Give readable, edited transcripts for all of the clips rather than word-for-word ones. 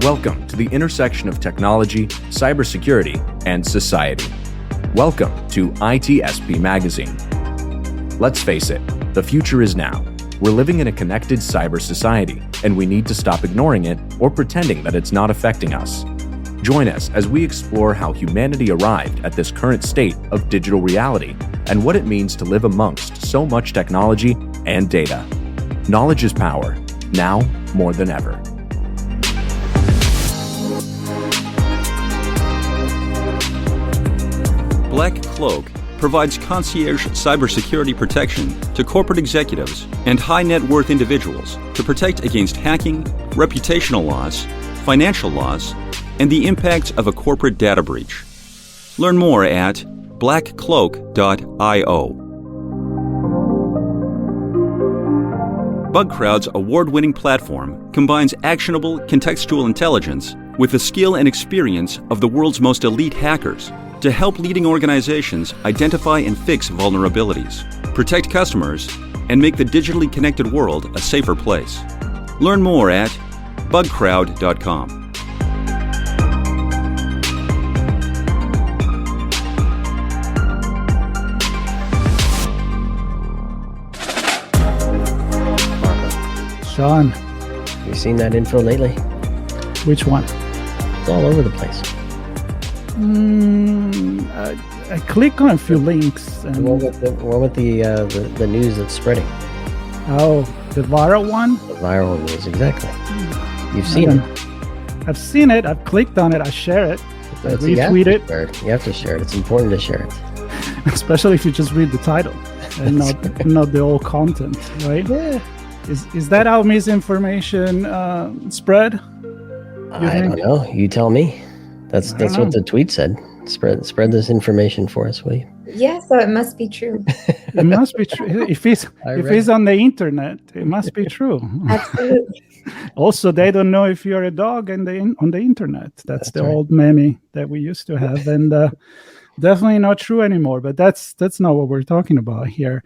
Welcome to the intersection of technology, cybersecurity, and society. Welcome to ITSP Magazine. Let's face it, the future is now. We're living in a connected cyber society, and we need to stop ignoring it or pretending that it's not affecting us. Join us as we explore how humanity arrived at this current state of digital reality and what it means to live amongst so much technology and data. Knowledge is power, now more than ever. Black Cloak provides concierge cybersecurity protection to corporate executives and high net worth individuals to protect against hacking, reputational loss, financial loss, and the impacts of a corporate data breach. Learn more at blackcloak.io. BugCrowd's award-winning platform combines actionable contextual intelligence with the skill and experience of the world's most elite hackers to help leading organizations identify and fix vulnerabilities, protect customers, and make the digitally connected world a safer place. Learn more at bugcrowd.com. Sean, you seen that info lately? which one? It's all over the place. I click on a few links. The And, one with the news that's spreading. oh, the viral one? The viral news, exactly. You've I seen don't- it. I've seen it. I've clicked on it. I share it. I That's- you have retweet to it, share it. You have to share it. It's important to share it. especially if you just read the title and not the whole content, right? Yeah. Is that how misinformation spread? I think? don't know. You tell me. That's I don't what know. the tweet said. Spread this information for us, will you? Yeah, so it must be true. It must be true. If it's on the internet, it must be true. Absolutely. Also, they don't know if you're a dog on the internet. That's the right. old meme that we used to have, and definitely not true anymore. But that's not what we're talking about here.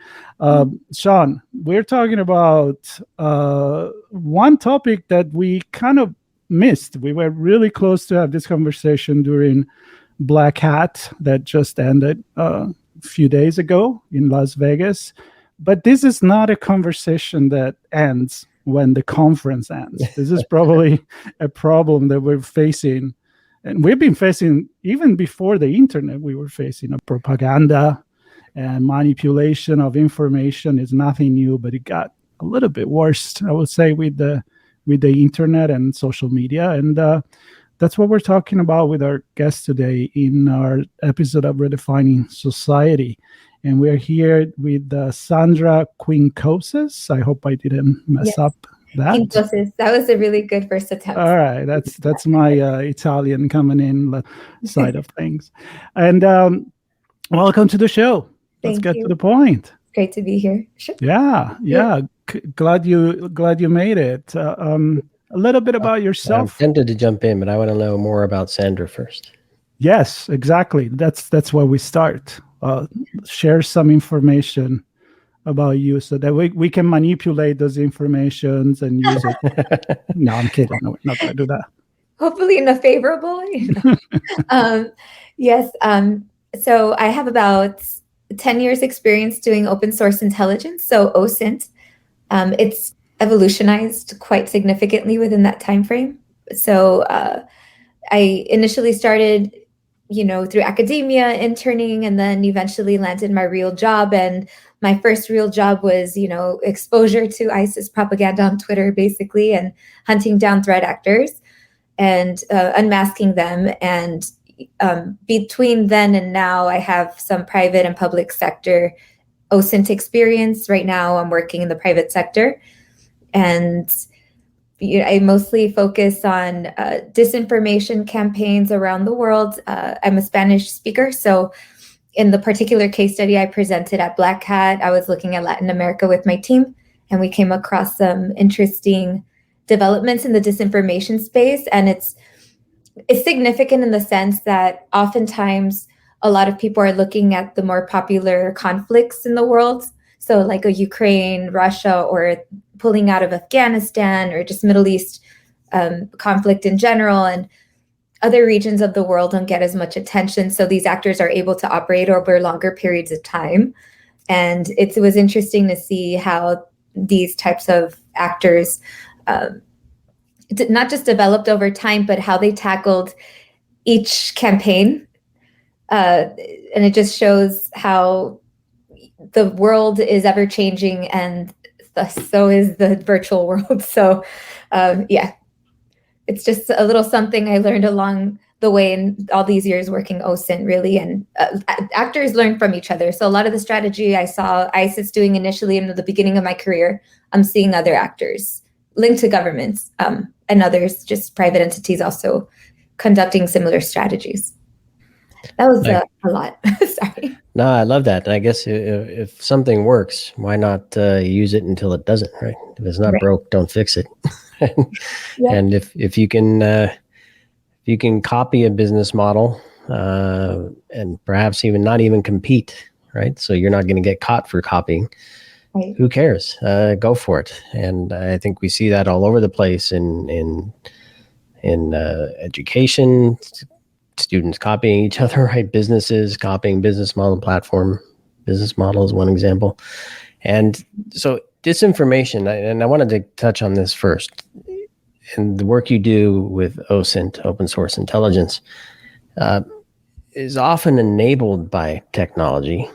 Sean, we're talking about one topic that we kind of missed. We were really close to have this conversation during Black Hat that just ended a few days ago in Las Vegas. But this is not a conversation that ends when the conference ends. This is probably a problem that we're facing. And we've been facing, even before the internet, we were facing a propaganda and manipulation of information. Is nothing new, but it got a little bit worse, I would say, with the internet and social media. And that's what we're talking about with our guest today in our episode of Redefining Society. And we're here with Sandra Quincoses. I hope I didn't mess up that. Quincoses. That was a really good first attempt. All right, that's my Italian coming in side of things. And welcome to the show. Let's Thank get you. to the point. Great to be here. Sure. Yeah. Glad you made it. A little bit about I'm yourself. tempted to jump in, but I want to know more about Sandra first. Yes, exactly. That's where we start. Share some information about you so that we can manipulate those informations and use it. No, I'm kidding. No, we're not going to do that. Hopefully in a favorable way. Yes. So I have about 10 years experience doing open source intelligence, so OSINT. It's evolutionized quite significantly within that time frame. So I initially started, through academia, interning, and then eventually landed my real job. And my first real job was, exposure to ISIS propaganda on Twitter, basically, and hunting down threat actors and unmasking them. And between then and now, I have some private and public sector OSINT experience. Right now, I'm working in the private sector. And I mostly focus on disinformation campaigns around the world. I'm a Spanish speaker, so in the particular case study I presented at Black Hat, I was looking at Latin America with my team, and we came across some interesting developments in the disinformation space. And it's significant in the sense that oftentimes a lot of people are looking at the more popular conflicts in the world. So like a Ukraine, Russia, or pulling out of Afghanistan, or just Middle East conflict in general, and other regions of the world don't get as much attention. So these actors are able to operate over longer periods of time. And it was interesting to see how these types of actors not just developed over time, but how they tackled each campaign. And it just shows how the world is ever changing, and so is the virtual world. So yeah, it's just a little something I learned along the way in all these years working OSINT, really. And actors learn from each other. So a lot of the strategy I saw ISIS doing initially in the beginning of my career, I'm seeing other actors linked to governments and others, just private entities, also conducting similar strategies. That was a lot. Sorry. No, I love that. And I guess if something works, why not use it until it doesn't, right? If it's not broke, don't fix it. And if you can copy a business model and perhaps even not even compete, right? So you're not going to get caught for copying. Right. Who cares? Go for it. And I think we see that all over the place in education. Students copying each other, right? Businesses copying business model, platform business model is one example. And so disinformation, and I wanted to touch on this first. And the work you do with OSINT, open source intelligence, is often enabled by technology,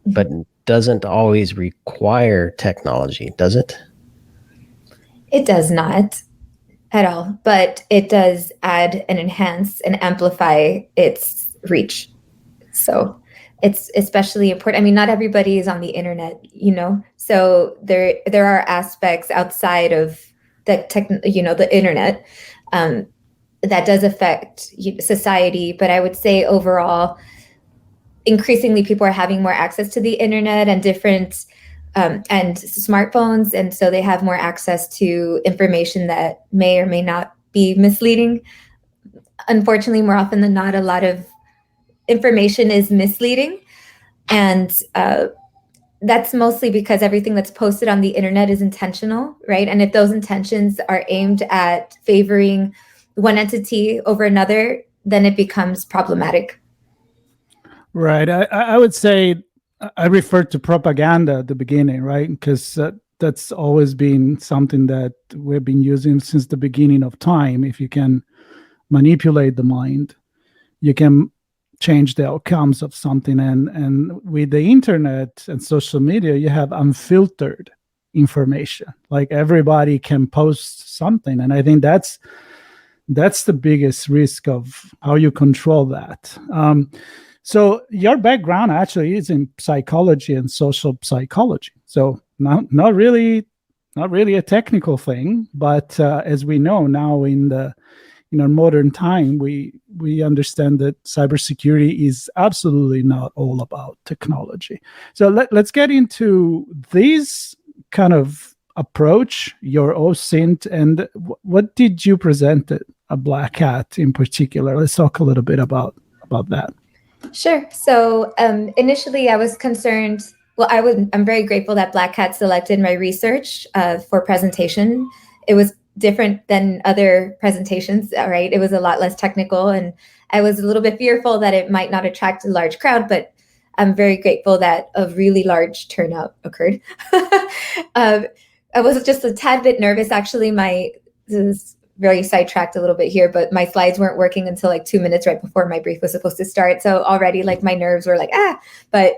but doesn't always require technology, does it? It does not at all, but it does add and enhance and amplify its reach. So it's especially important. I mean, not everybody is on the internet, so there are aspects outside of the internet that does affect society. But I would say overall, increasingly people are having more access to the internet and different and smartphones, and so they have more access to information that may or may not be misleading. Unfortunately, more often than not, a lot of information is misleading, and that's mostly because everything that's posted on the internet is intentional, right? And if those intentions are aimed at favoring one entity over another, then it becomes problematic. Right. I would say I referred to propaganda at the beginning, right? Because that's always been something that we've been using since the beginning of time. If you can manipulate the mind, you can change the outcomes of something. And with the internet and social media, you have unfiltered information. Like everybody can post something. And I think that's the biggest risk of how you control that. So your background actually is in psychology and social psychology. So not really a technical thing, but as we know now in modern time, we understand that cybersecurity is absolutely not all about technology. So let's get into this kind of approach, your OSINT, and what did you present at Black Hat in particular? Let's talk a little bit about that. Sure. So initially I was concerned, I'm very grateful that Black Hat selected my research for presentation. It was different than other presentations, right? It was a lot less technical, and I was a little bit fearful that it might not attract a large crowd, but I'm very grateful that a really large turnout occurred. I was just a tad bit nervous, actually. This is very sidetracked a little bit here, but my slides weren't working until like 2 minutes right before my brief was supposed to start. So already like my nerves were like, but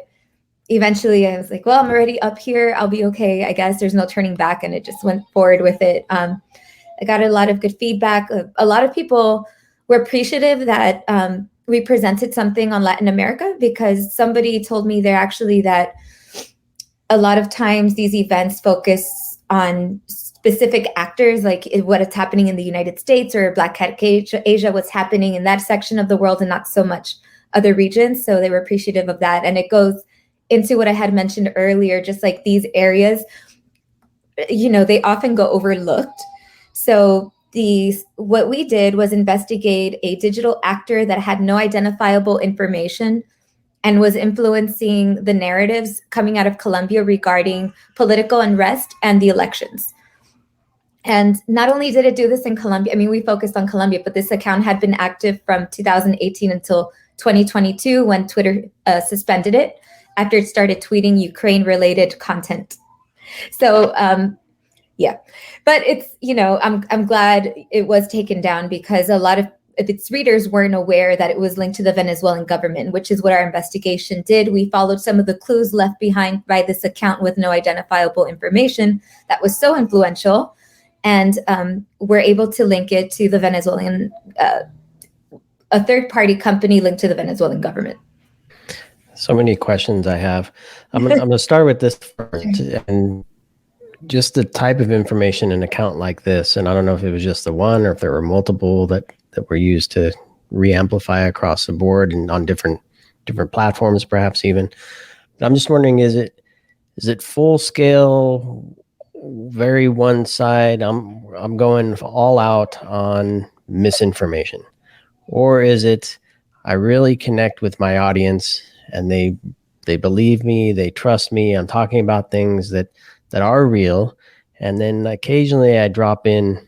eventually I was like, well, I'm already up here. I'll be okay. I guess there's no turning back. And it just went forward with it. I got a lot of good feedback. A lot of people were appreciative that we presented something on Latin America, because somebody told me that a lot of times these events focus on specific actors, like what is happening in the United States or Black Hat Asia, what's happening in that section of the world, and not so much other regions. So they were appreciative of that. And it goes into what I had mentioned earlier, just like these areas, they often go overlooked. So what we did was investigate a digital actor that had no identifiable information and was influencing the narratives coming out of Colombia regarding political unrest and the elections. And not only did it do this in Colombia, I mean, we focused on Colombia, but this account had been active from 2018 until 2022 when Twitter suspended it after it started tweeting Ukraine-related content. So, yeah, but it's, I'm glad it was taken down because a lot of its readers weren't aware that it was linked to the Venezuelan government, which is what our investigation did. We followed some of the clues left behind by this account with no identifiable information that was so influential. And we're able to link it to the Venezuelan, a third-party company linked to the Venezuelan government. So many questions I have. I'm going to start with this first, and just the type of information an account like this, and I don't know if it was just the one or if there were multiple that were used to re-amplify across the board and on different platforms, perhaps even. But I'm just wondering, is it full scale, very one side? I'm going all out on misinformation, or is it I really connect with my audience and they believe me, they trust me, I'm talking about things that are real, and then occasionally I drop in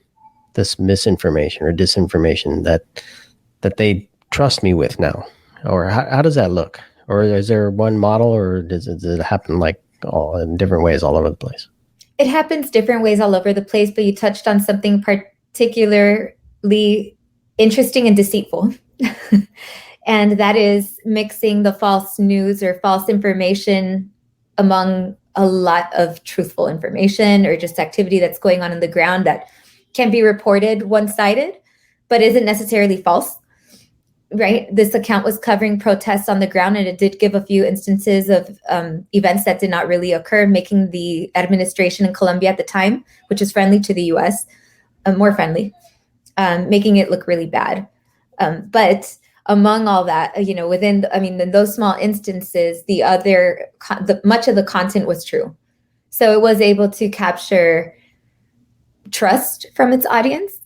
this misinformation or disinformation that they trust me with now? Or how does that look? Or is there one model, or does it happen like all in different ways all over the place? It happens different ways all over the place, but you touched on something particularly interesting and deceitful. And that is mixing the false news or false information among a lot of truthful information or just activity that's going on in the ground that can be reported one-sided, but isn't necessarily false, right? This account was covering protests on the ground, and it did give a few instances of events that did not really occur, making the administration in Colombia at the time, which is friendly to the US, more friendly, making it look really bad. But among all that, in those small instances, much of the content was true. So it was able to capture trust from its audience.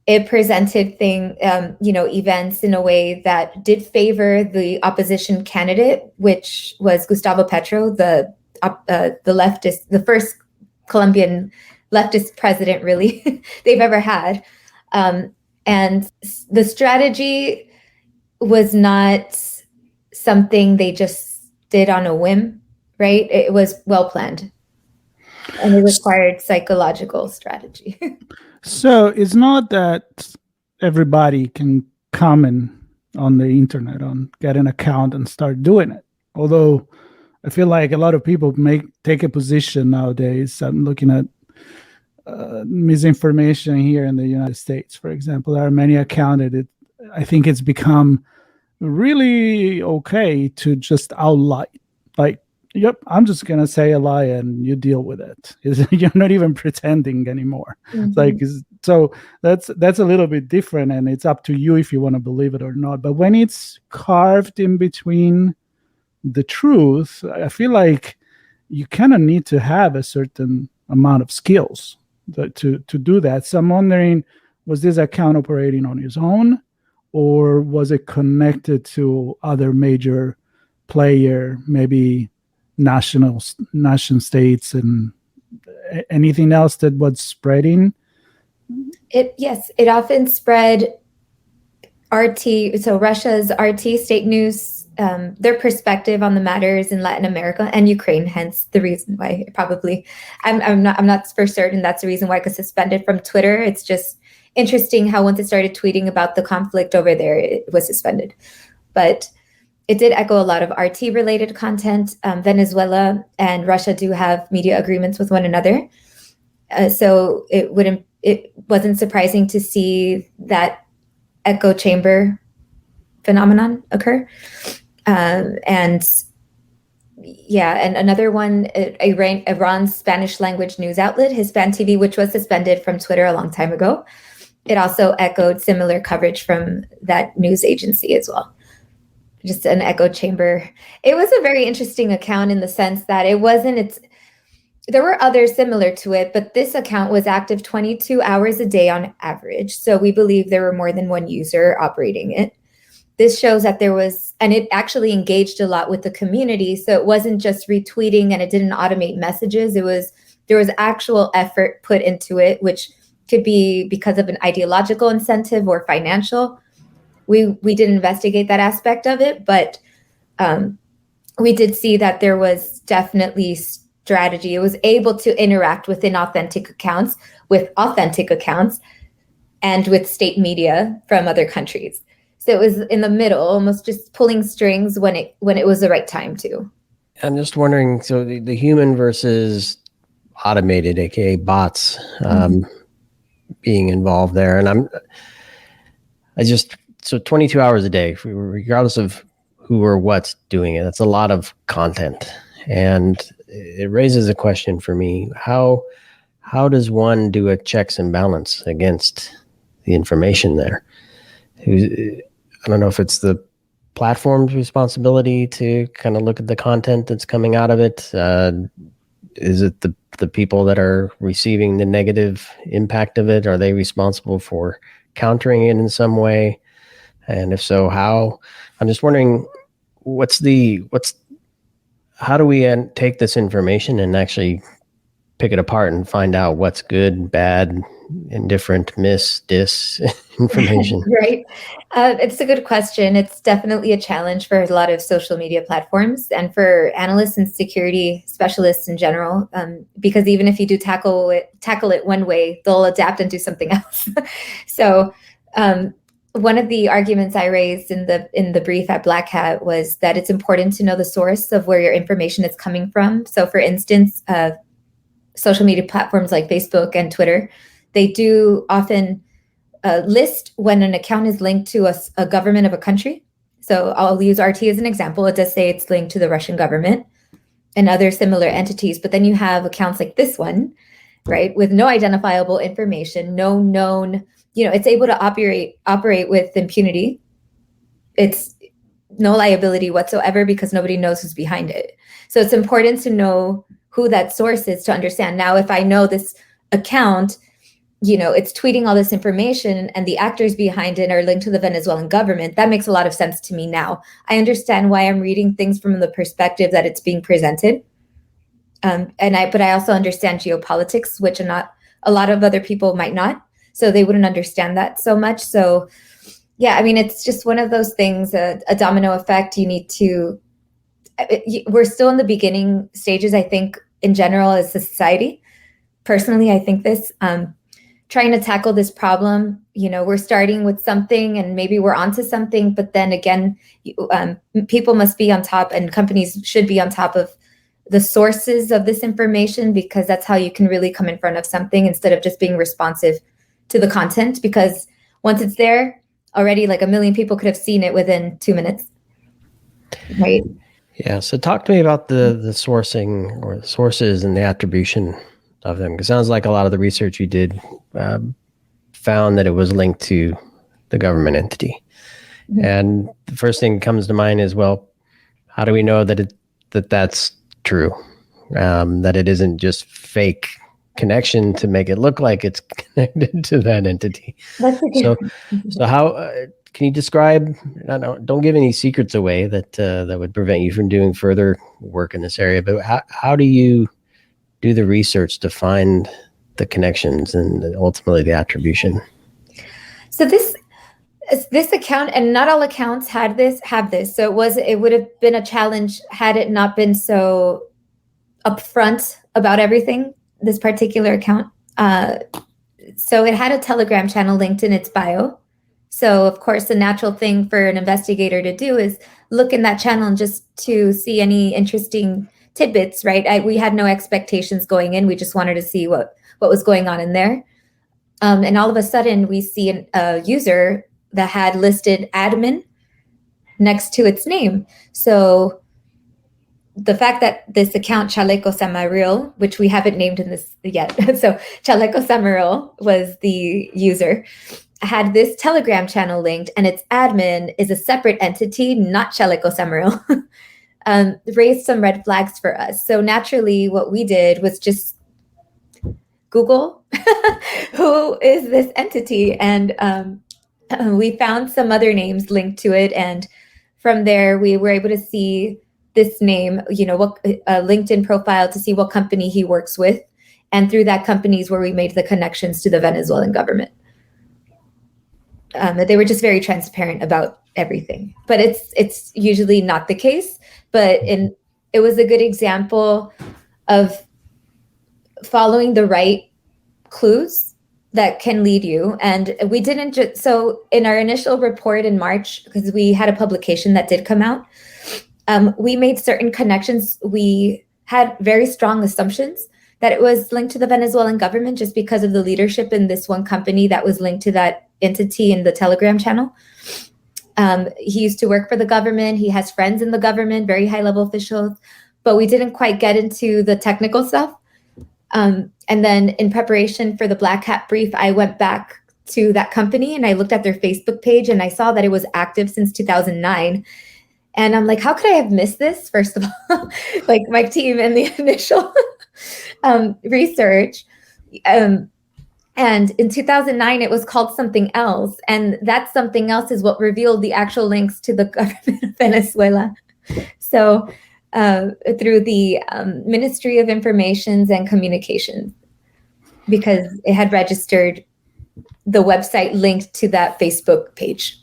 It presented events in a way that did favor the opposition candidate, which was Gustavo Petro, the leftist, the first Colombian leftist president, really, they've ever had. And the strategy was not something they just did on a whim, right? It was well planned, and it required psychological strategy. So it's not that everybody can comment on the internet, get an account and start doing it. Although I feel like a lot of people take a position nowadays. I'm looking at misinformation here in the United States, for example. There are many accounts. I think it's become really okay to just outlie. Like, yep, I'm just going to say a lie and you deal with it. You're not even pretending anymore. Mm-hmm. So that's a little bit different, and it's up to you if you want to believe it or not. But when it's carved in between the truth, I feel like you kind of need to have a certain amount of skills to do that. So I'm wondering, was this account operating on its own, or was it connected to other major player, maybe nation states, and anything else that was spreading? It often spread RT, so Russia's RT, state news, their perspective on the matters in Latin America and Ukraine, hence the reason why probably, I'm not for certain that's the reason why it got suspended from Twitter. It's just interesting how once it started tweeting about the conflict over there, it was suspended. But it did echo a lot of RT related content. Venezuela and Russia do have media agreements with one another. So it wasn't surprising to see that echo chamber phenomenon occur. And another one, Iran's Spanish language news outlet, Hispan TV, which was suspended from Twitter a long time ago. It also echoed similar coverage from that news agency as well. Just an echo chamber. It was a very interesting account in the sense that there were others similar to it, but this account was active 22 hours a day on average. So we believe there were more than one user operating it. This shows that and it actually engaged a lot with the community. So it wasn't just retweeting and it didn't automate messages. There was actual effort put into it, which could be because of an ideological incentive or financial. We did investigate that aspect of it, but we did see that there was definitely strategy. It was able to interact with inauthentic accounts, with authentic accounts, and with state media from other countries. So it was in the middle, almost just pulling strings when it was the right time to. I'm just wondering, so the human versus automated, aka bots, being involved there, and so 22 hours a day, regardless of who or what's doing it, that's a lot of content, and it raises a question for me: how does one do a checks and balance against the information there? I don't know if it's the platform's responsibility to kind of look at the content that's coming out of it. Is it the people that are receiving the negative impact of it? Are they responsible for countering it in some way? And if so, how? I'm just wondering, how do we take this information and actually pick it apart and find out what's good, bad, indifferent, dis information? Right. It's a good question. It's definitely a challenge for a lot of social media platforms and for analysts and security specialists in general, because even if you do tackle it one way, they'll adapt and do something else. So one of the arguments I raised in the brief at Black Hat was that it's important to know the source of where your information is coming from. So for instance, social media platforms like Facebook and Twitter, they do often list when an account is linked to a government of a country. So I'll use RT as an example. It does say it's linked to the Russian government and other similar entities. But then you have accounts like this one, right, with no identifiable information, no known, it's able to operate with impunity. It's no liability whatsoever because nobody knows who's behind it. So it's important to know who that source is to understand. Now, if I know this account, it's tweeting all this information and the actors behind it are linked to the Venezuelan government, that makes a lot of sense to me now. I understand why I'm reading things from the perspective that it's being presented. But I also understand geopolitics, which a lot of other people might not. So they wouldn't understand that so much. So yeah, it's just one of those things, a domino effect. We're still in the beginning stages, I think, in general as a society. Personally, I think this, trying to tackle this problem, we're starting with something and maybe we're onto something, but then again, people must be on top and companies should be on top of the sources of this information, because that's how you can really come in front of something instead of just being responsive to the content, because once it's there already, like 1 million people could have seen it within 2 minutes. Right. Yeah. So talk to me about the sourcing or the sources and the attribution of them. It sounds like a lot of the research you did found that it was linked to the government entity. Mm-hmm. And the first thing that comes to mind is, well, how do we know that that's true? That it isn't just fake connection to make it look like it's connected to that entity. So how can you describe? Don't give any secrets away that would prevent you from doing further work in this area. But how do you do the research to find the connections and ultimately the attribution? So this account, and not all accounts have this. So it would have been a challenge had it not been so upfront about everything. This particular account. So it had a Telegram channel linked in its bio. So of course, the natural thing for an investigator to do is look in that channel and just to see any interesting tidbits, right? We had no expectations going in. We just wanted to see what was going on in there. And all of a sudden we see a user that had listed admin next to its name. So the fact that this account, Chaleco Samaril, which we haven't named in this yet, so Chaleco Samaril was the user, had this Telegram channel linked, and its admin is a separate entity, not Chaleco Samaril, raised some red flags for us. So naturally, what we did was just Google who is this entity, and we found some other names linked to it, and from there we were able to see this name, what a LinkedIn profile to see what company he works with. And through that, companies where we made the connections to the Venezuelan government. They were just very transparent about everything. But it's usually not the case. But it was a good example of following the right clues that can lead you. And we didn't just, so in our initial report in March, because we had a publication that did come out, we made certain connections. We had very strong assumptions that it was linked to the Venezuelan government just because of the leadership in this one company that was linked to that entity in the Telegram channel. He used to work for the government. He has friends in the government, very high level officials, but we didn't quite get into the technical stuff. And then in preparation for the Black Hat brief, I went back to that company and I looked at their Facebook page and I saw that it was active since 2009. And I'm like, how could I have missed this? First of all, like my team and the initial research. And in 2009, it was called something else. And that something else is what revealed the actual links to the government of Venezuela. So through the Ministry of Information and Communications, because it had registered the website linked to that Facebook page.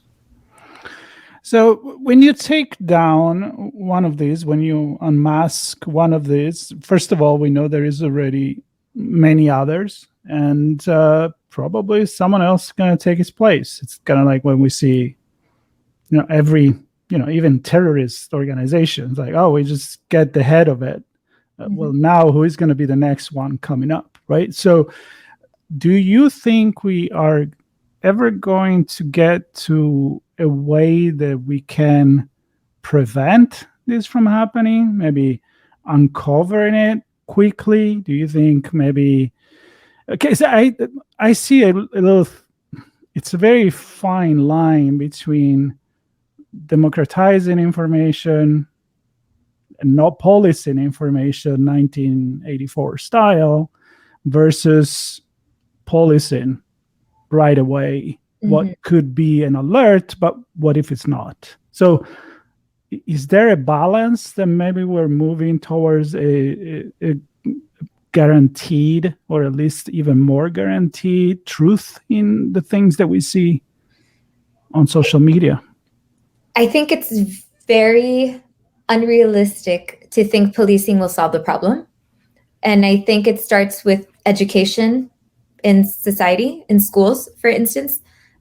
So when you take down one of these, when you unmask one of these, first of all, we know there is already many others, and probably someone else is going to take its place. It's kind of like when we see, every, even terrorist organizations, like, oh, we just get the head of it. Well, now who is going to be the next one coming up, right? So do you think we are ever going to get to a way that we can prevent this from happening, maybe uncovering it quickly? Do you think maybe, okay, so I see a little, it's a very fine line between democratizing information and not policing information 1984 style versus policing right away what could be an alert, but what if it's not? So is there a balance that maybe we're moving towards a guaranteed, or at least even more guaranteed, truth in the things that we see on social media? I think it's very unrealistic to think policing will solve the problem. And I think it starts with education in society, in schools, for instance,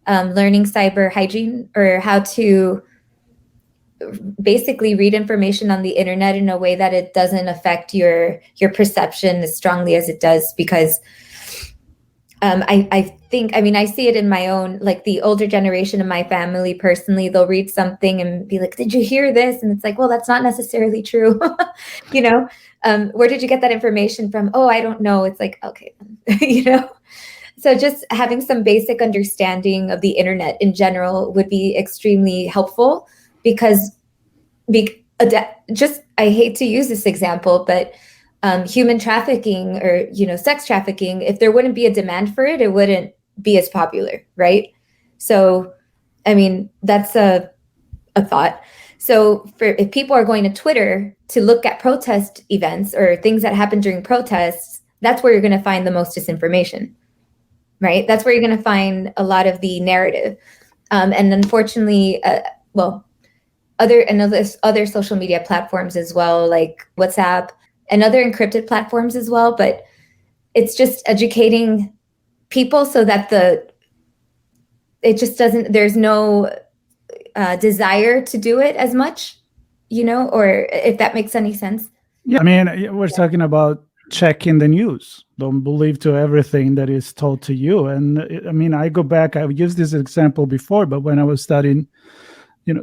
learning cyber hygiene, or how to basically read information on the internet in a way that it doesn't affect your perception as strongly as it does. Because I see it in my own, like the older generation of my family personally, they'll read something and be like, did you hear this? And it's like, well, that's not necessarily true. Where did you get that information from? Oh, I don't know. It's like, okay, So just having some basic understanding of the internet in general would be extremely helpful, because I hate to use this example, but human trafficking or, sex trafficking, if there wouldn't be a demand for it, it wouldn't be as popular, right? So, that's a thought. So if people are going to Twitter to look at protest events or things that happen during protests, that's where you're going to find the most disinformation, right? That's where you're going to find a lot of the narrative. And unfortunately, other social media platforms as well, like WhatsApp and other encrypted platforms as well. But it's just educating people so that there's no desire to do it as much, or if that makes any sense. Yeah, we're talking about checking the news. Don't believe to everything that is told to you. And I go back, I've used this example before, but when I was studying,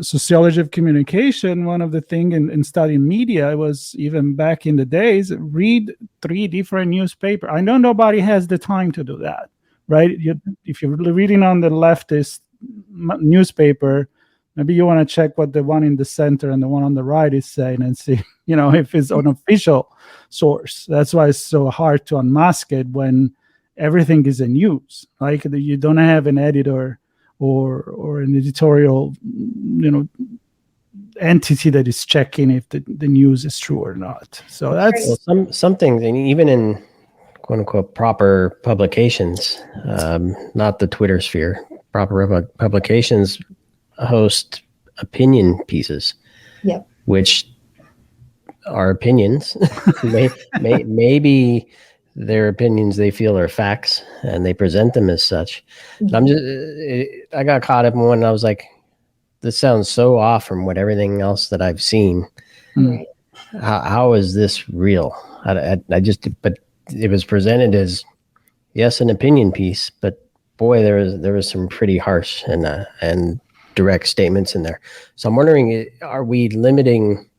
sociology of communication, one of the things in studying media was, even back in the days, read 3 different newspapers. I know nobody has the time to do that, right? If you're reading on the leftist newspaper, maybe you want to check what the one in the center and the one on the right is saying and see, if it's an official source. That's why it's so hard to unmask it when everything is in news. Like, you don't have an editor or an editorial, entity that is checking if the news is true or not. So that's some things, and even in quote unquote proper publications, not the Twitter sphere. Proper publications host opinion pieces, Yep. which are opinions. Maybe they're opinions they feel are facts, and they present them as such. And I got caught up in one, and I was like, this sounds so off from what everything else that I've seen. Right. How is this real? But it was presented as, yes, an opinion piece, but boy, there was some pretty harsh and direct statements in there. So I'm wondering, are we limiting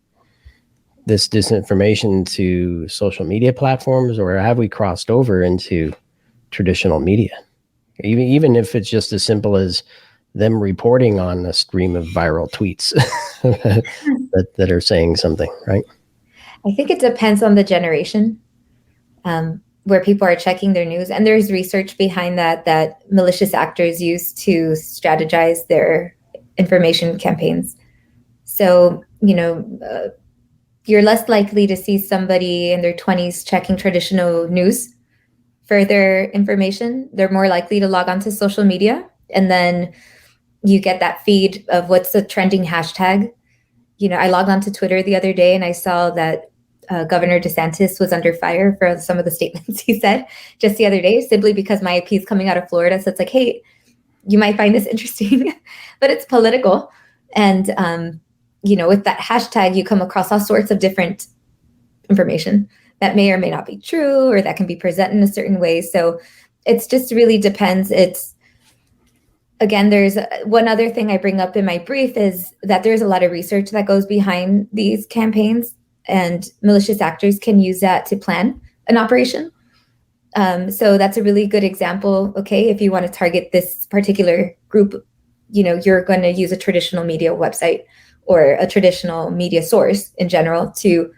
this disinformation to social media platforms, or have we crossed over into traditional media? Even if it's just as simple as them reporting on a stream of viral tweets that are saying something, right? I think it depends on the generation where people are checking their news. And there's research behind that malicious actors use to strategize their information campaigns. So, you're less likely to see somebody in their 20s checking traditional news for their information. They're more likely to log onto social media. And then you get that feed of what's the trending hashtag. I logged onto Twitter the other day and I saw that Governor DeSantis was under fire for some of the statements he said just the other day, simply because my IP is coming out of Florida. So it's like, hey, you might find this interesting, but it's political. And, with that hashtag, you come across all sorts of different information that may or may not be true, or that can be presented in a certain way. So it's just really depends. Again, there's one other thing I bring up in my brief is that there's a lot of research that goes behind these campaigns, and malicious actors can use that to plan an operation. So that's a really good example. Okay, if you want to target this particular group, you're going to use a traditional media website or a traditional media source in general to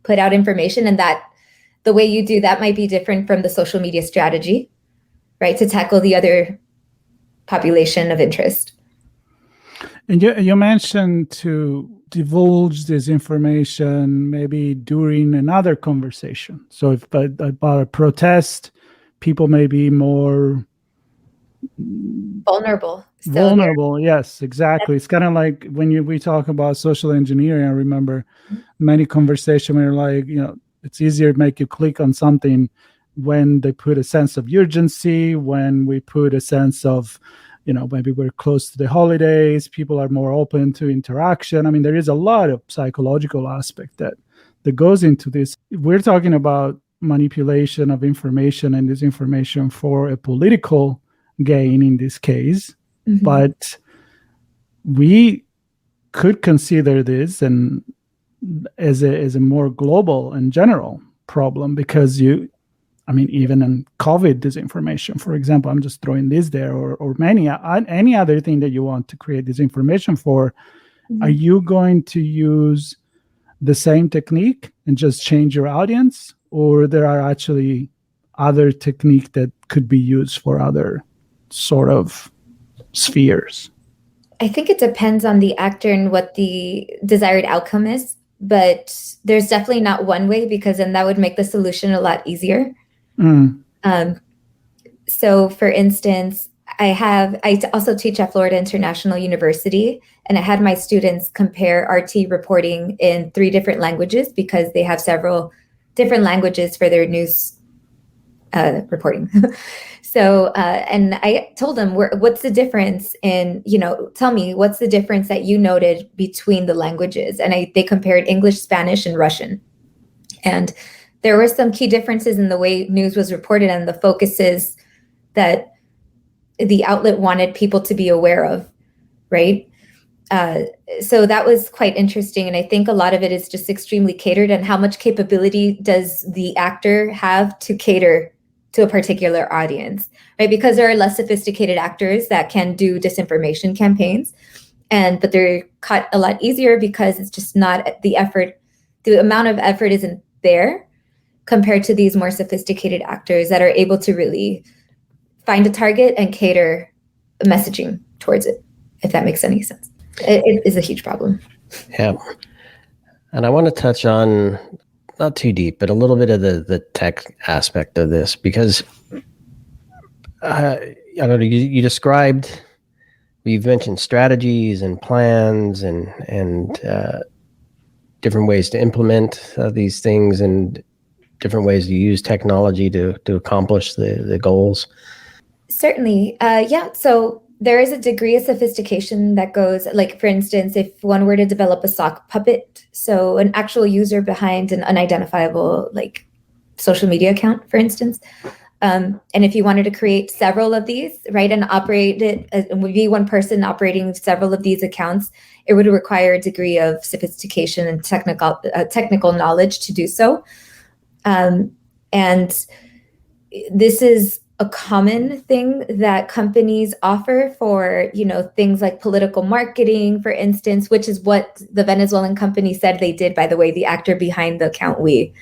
put out information. And that the way you do that might be different from the social media strategy, right? To tackle the other population of interest. And you mentioned to divulge this information maybe during another conversation. So if about a protest, people may be more vulnerable. Yes, exactly. It's kind of like when we talk about social engineering. I remember many conversations where like, it's easier to make you click on something when they put a sense of urgency, when we put a sense of, maybe we're close to the holidays, people are more open to interaction. I mean, there is a lot of psychological aspect that goes into this. We're talking about manipulation of information and disinformation for a political gain in this case, but we could consider this and as a more global and general problem, because even in COVID disinformation, for example, I'm just throwing this there, or any other thing that you want to create disinformation for, are you going to use the same technique and just change your audience, or there are actually other technique that could be used for other sort of spheres? I think it depends on the actor and what the desired outcome is, but there's definitely not one way, because then that would make the solution a lot easier. So for instance, I also teach at Florida International University, and I had my students compare RT reporting in 3 different languages, because they have several different languages for their news reporting. So, and I told them, what's the difference in, tell me, what's the difference that you noted between the languages? And they compared English, Spanish, and Russian. And there were some key differences in the way news was reported and the focuses that the outlet wanted people to be aware of, right? So that was quite interesting. And I think a lot of it is just extremely catered, and how much capability does the actor have to cater to a particular audience, right? Because there are less sophisticated actors that can do disinformation campaigns, but they're cut a lot easier because it's just not the effort, the amount of effort isn't there compared to these more sophisticated actors that are able to really find a target and cater messaging towards it, if that makes any sense. It is a huge problem. Yeah. And I want to touch on not too deep, but a little bit of the tech aspect of this, because I don't know, you described, you've mentioned strategies and plans and different ways to implement these things and different ways to use technology to accomplish the goals. Certainly. Yeah. So there is a degree of sophistication that goes, like, for instance, if one were to develop a sock puppet, so an actual user behind an unidentifiable, like, social media account, for instance. And if you wanted to create several of these, right, and operate it, it would be one person operating several of these accounts, it would require a degree of sophistication and technical knowledge to do so. And this is a common thing that companies offer for, things like political marketing, for instance, which is what the Venezuelan company said they did, by the way, the actor behind the account we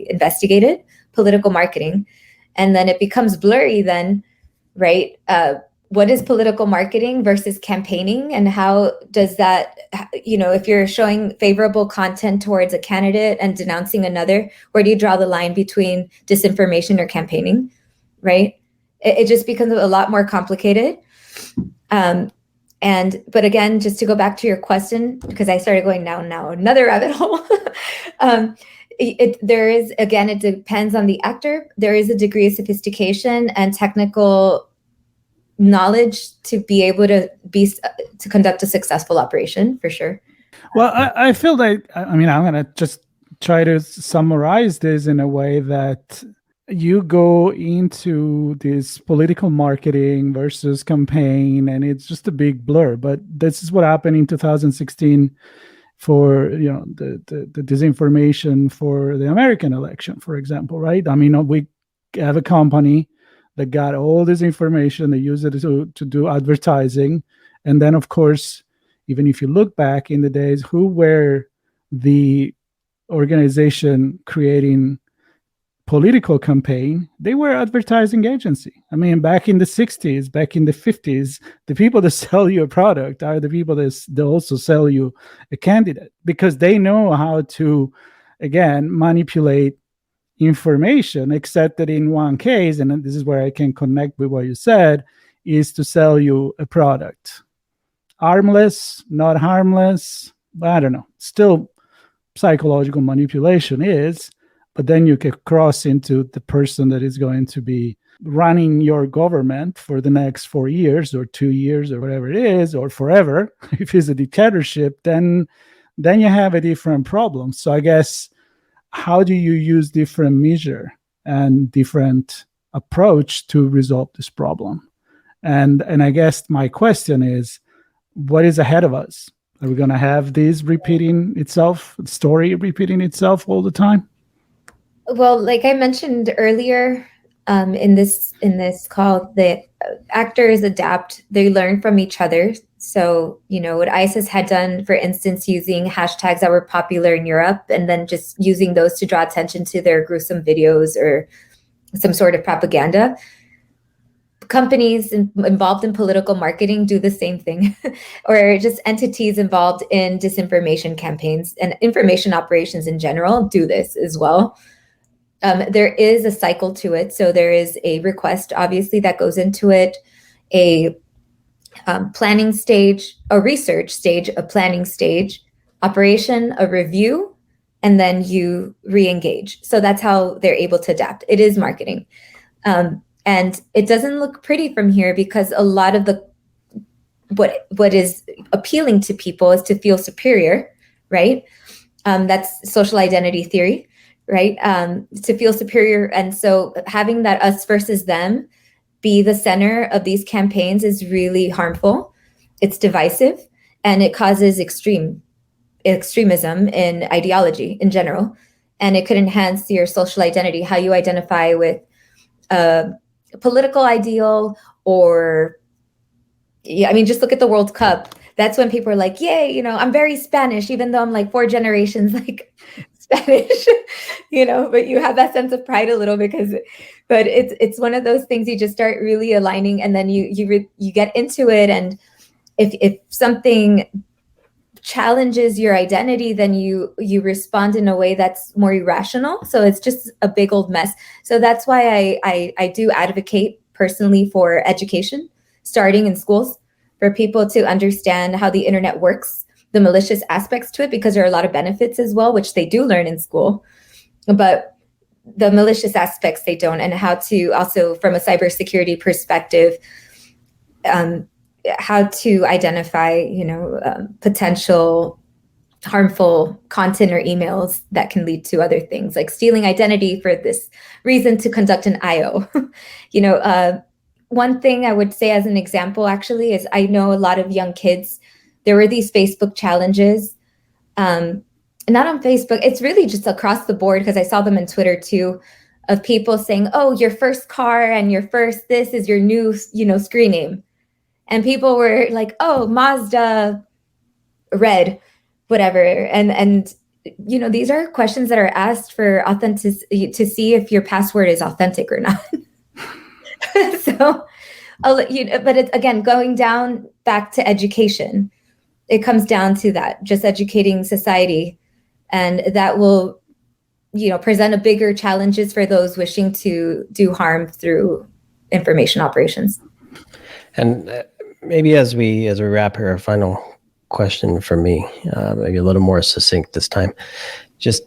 investigated, political marketing. And then it becomes blurry then, right? What is political marketing versus campaigning? And how does that, if you're showing favorable content towards a candidate and denouncing another, where do you draw the line between disinformation or campaigning, right? It just becomes a lot more complicated. But again, just to go back to your question, because I started going down now another rabbit hole. It depends on the actor. There is a degree of sophistication and technical knowledge to be able to conduct a successful operation, for sure. Well, I feel like, I'm going to just try to summarize this in a way that you go into this political marketing versus campaign, and it's just a big blur. But this is what happened in 2016 for the disinformation for the American election, for example, right? I mean, we have a company that got all this information, they use it to do advertising. And then, of course, even if you look back in the days, who were the organization creating political campaign? They were advertising agency. I mean, back in the 60s, back in the 50s, the people that sell you a product are the people that also sell you a candidate, because they know how to, again, manipulate information, except that in one case, and this is where I can connect with what you said, is to sell you a product. Harmless, not harmless, I don't know. Still, psychological manipulation is, but then you can cross into the person that is going to be running your government for the next 4 years or 2 years or whatever it is, or forever. If it's a dictatorship, then you have a different problem. So I guess, how do you use different measure and different approach to resolve this problem? And I guess my question is, what is ahead of us? Are we going to have this repeating itself, story repeating itself all the time? Well, like I mentioned earlier, in this call, the actors adapt, they learn from each other. So, what ISIS had done, for instance, using hashtags that were popular in Europe, and then just using those to draw attention to their gruesome videos or some sort of propaganda. Companies involved in political marketing do the same thing, or just entities involved in disinformation campaigns and information operations in general do this as well. There is a cycle to it. So there is a request, obviously, that goes into it, a planning stage, a research stage, a planning stage, operation, a review, and then you re-engage. So that's how they're able to adapt. It is marketing. And it doesn't look pretty from here, because a lot of what is appealing to people is to feel superior, right? That's social identity theory, right? To feel superior. And so having that us versus them be the center of these campaigns is really harmful. It's divisive, and it causes extremism in ideology in general. And it could enhance your social identity, how you identify with a political ideal, or, yeah, I mean, just look at the World Cup. That's when people are like, yay, I'm very Spanish, even though I'm like 4 generations like Spanish, but you have that sense of pride a little, but it's one of those things you just start really aligning, and then you get into it. And if something challenges your identity, then you respond in a way that's more irrational. So it's just a big old mess. So that's why I do advocate personally for education, starting in schools, for people to understand how the internet works, the malicious aspects to it, because there are a lot of benefits as well, which they do learn in school. But the malicious aspects they don't, and how to also, from a cybersecurity perspective, how to identify, potential harmful content or emails that can lead to other things, like stealing identity for this reason to conduct an IO. One thing I would say as an example, actually, is I know a lot of young kids, there were these Facebook challenges, not on Facebook, it's really just across the board, because I saw them on Twitter too, of people saying, oh, your first car and your first this is your new, screen name. And people were like, oh, Mazda red, whatever. And these are questions that are asked for authenticity, to see if your password is authentic or not. So, but it's, again, going down back to education. It comes down to that, just educating society. And that will, present a bigger challenges for those wishing to do harm through information operations. And maybe as we wrap here, a final question for me, maybe a little more succinct this time. Just,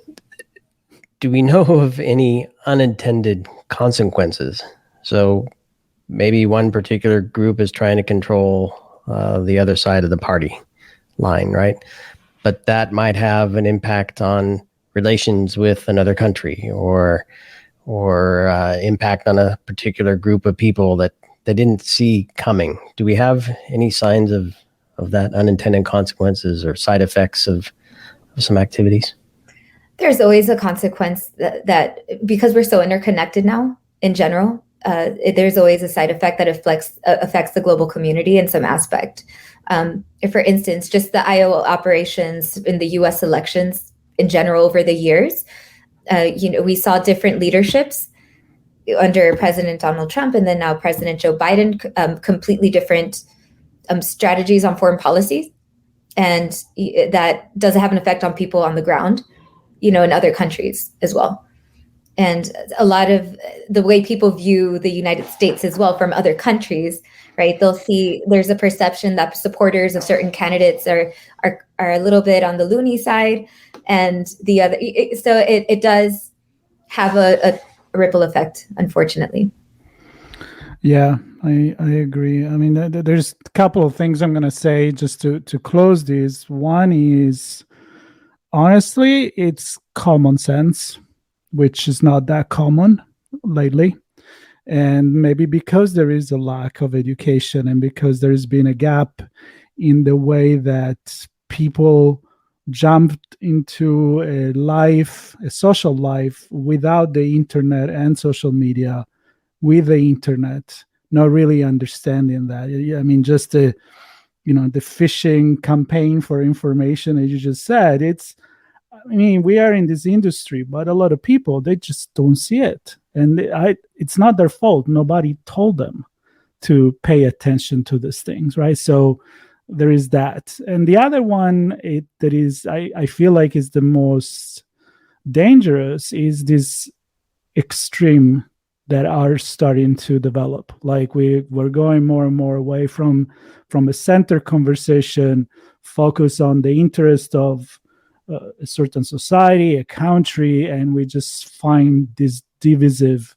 do we know of any unintended consequences? So maybe one particular group is trying to control the other side of the party line, right? But that might have an impact on relations with another country, or impact on a particular group of people that they didn't see coming. Do we have any signs of that unintended consequences or side effects of some activities? There's always a consequence that because we're so interconnected now in general, there's always a side effect that affects the global community in some aspect. For instance, just the IO operations in the US elections in general over the years, we saw different leaderships under President Donald Trump and then now President Joe Biden, completely different strategies on foreign policies. And that does have an effect on people on the ground, in other countries as well. And a lot of the way people view the United States as well from other countries, right? They'll see there's a perception that supporters of certain candidates are a little bit on the loony side, and the other. So it does have a ripple effect, unfortunately. Yeah, I agree. I mean, there's a couple of things I'm going to say just to close this. One is, honestly, it's common sense, which is not that common lately. And maybe because there is a lack of education and because there's been a gap in the way that people jumped into a social life without the internet and social media, with the internet, not really understanding that. I mean, just the phishing campaign for information, as you just said, we are in this industry, but a lot of people, they just don't see it. And it's not their fault. Nobody told them to pay attention to these things, right? So there is that. And the other one that is, I feel like is the most dangerous, is this extreme that are starting to develop. Like we're going more and more away from a center conversation, focus on the interest of a certain society, a country, and we just find this divisive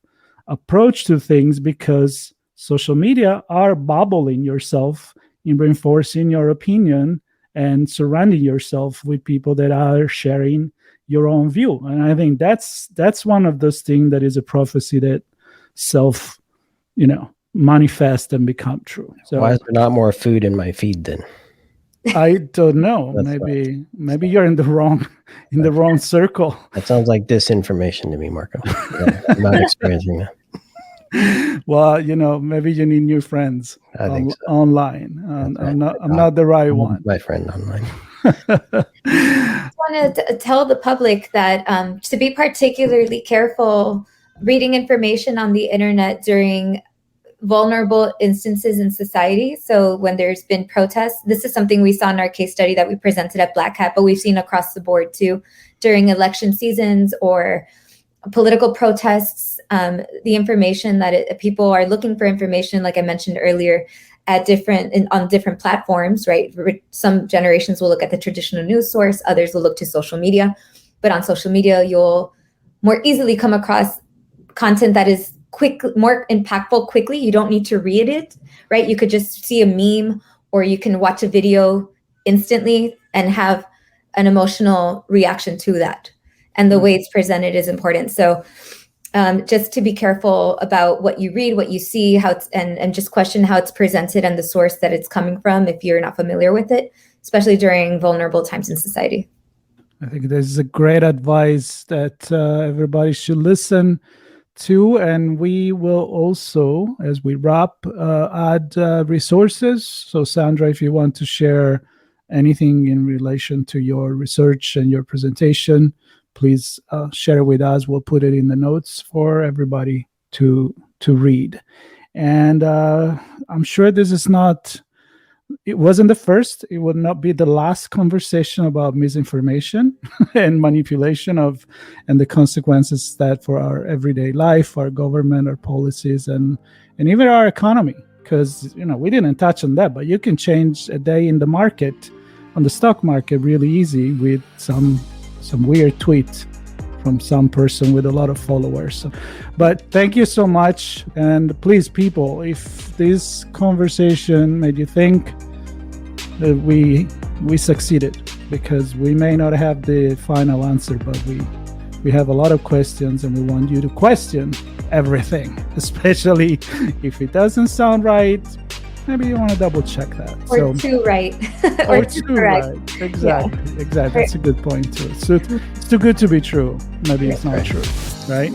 approach to things because social media are bubbling yourself in reinforcing your opinion and surrounding yourself with people that are sharing your own view. And I think that's one of those things that is a prophecy that self, manifest and become true. So why is there not more food in my feed then? I don't know. Maybe you're in the wrong circle. That sounds like disinformation to me, Marco. Yeah, I'm not experiencing that. Well, maybe you need new friends online. I'm not the right one. My friend online. I want to tell the public that to be particularly careful reading information on the internet during vulnerable instances in society. So when there's been protests, this is something we saw in our case study that we presented at Black Hat, but we've seen across the board too, during election seasons or political protests, the information that people are looking for information, like I mentioned earlier, at on different platforms, right? Some generations will look at the traditional news source, others will look to social media. But on social media, you'll more easily come across content that is more impactful quickly. You don't need to read it, right? You could just see a meme, or you can watch a video instantly and have an emotional reaction to that. And the way it's presented is important. So just to be careful about what you read, what you see, and just question how it's presented and the source that it's coming from if you're not familiar with it, especially during vulnerable times in society. I think this is a great advice that everybody should listen to. And we will also, as we wrap, add resources. So Sandra, if you want to share anything in relation to your research and your presentation, please share it with us. We'll put it in the notes for everybody to read. And I'm sure it wasn't the first, it would not be the last conversation about misinformation and manipulation and the consequences that for our everyday life, our government, our policies, and even our economy. Because, we didn't touch on that, but you can change a day in the market, on the stock market, really easy with some weird tweet from some person with a lot of followers. But thank you so much. And please, people, if this conversation made you think, that we succeeded, because we may not have the final answer, but we have a lot of questions, and we want you to question everything, especially if it doesn't sound right. Maybe you want to double check that. Or too right. or too right. Exactly. Yeah. Exactly. That's a good point too. So it's too good to be true. Maybe it's not true, right?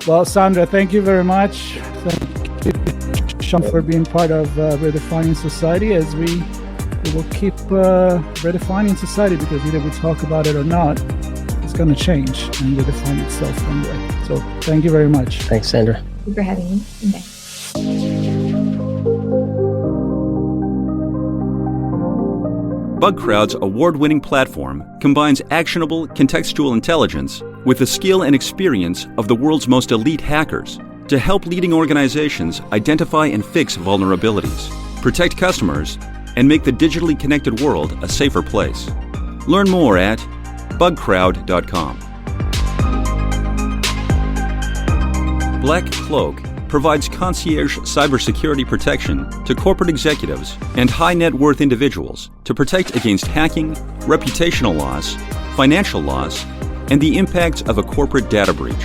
Well, Sandra, thank you very much. Thank you, Sean, for being part of Redefining Society, as we will keep redefining society, because either we talk about it or not, it's going to change and redefine itself anyway. So thank you very much. Thanks, Sandra. Thank you for having me. Okay. BugCrowd's award-winning platform combines actionable contextual intelligence with the skill and experience of the world's most elite hackers to help leading organizations identify and fix vulnerabilities, protect customers, and make the digitally connected world a safer place. Learn more at bugcrowd.com. Black Cloak provides concierge cybersecurity protection to corporate executives and high net worth individuals to protect against hacking, reputational loss, financial loss, and the impacts of a corporate data breach.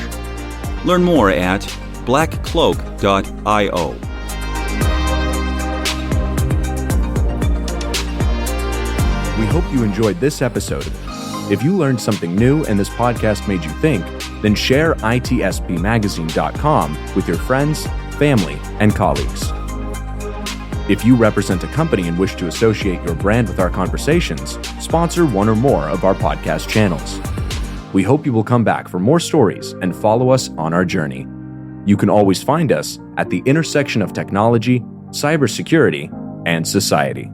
Learn more at blackcloak.io. We hope you enjoyed this episode. If you learned something new and this podcast made you think, then share itspmagazine.com with your friends, family, and colleagues. If you represent a company and wish to associate your brand with our conversations, sponsor one or more of our podcast channels. We hope you will come back for more stories and follow us on our journey. You can always find us at the intersection of technology, cybersecurity, and society.